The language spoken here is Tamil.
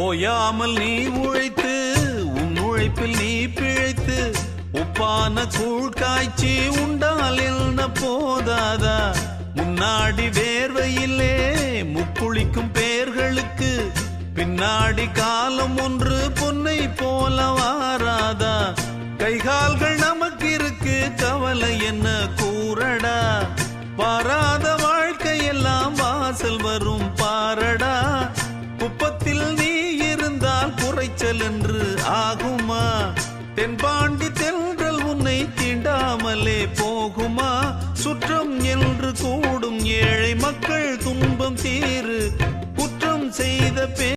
ஓயாமல் நீ உழைத்து உன் உழைப்பில் நீ பிழைத்து உப்பான கூழ் காய்ச்சி உண்டால் என்ன போதாதா? முன்னாடி வேர்வையிலே முக்குளிக்கும் பேர்களுக்கு பின்னாடி காலம் ஒன்று பொன்னை போல வாராதா? கைகால்கள் நமக்கு இருக்கு, கவலை என்ன கூறடா? வாராத வாழ்க்கையெல்லாம் வாசல் வரும் பாரடா. குப்பத்தில் நீ இருந்தால் குறைச்சல் என்று ஆகுமா? தென்பாண்டி தென்றல் உன்னை தீண்டாமலே போகுமா? சுற்றம் என்று கூடும் ஏழை மக்கள் துன்பம் தீரு, குற்றம் செய்த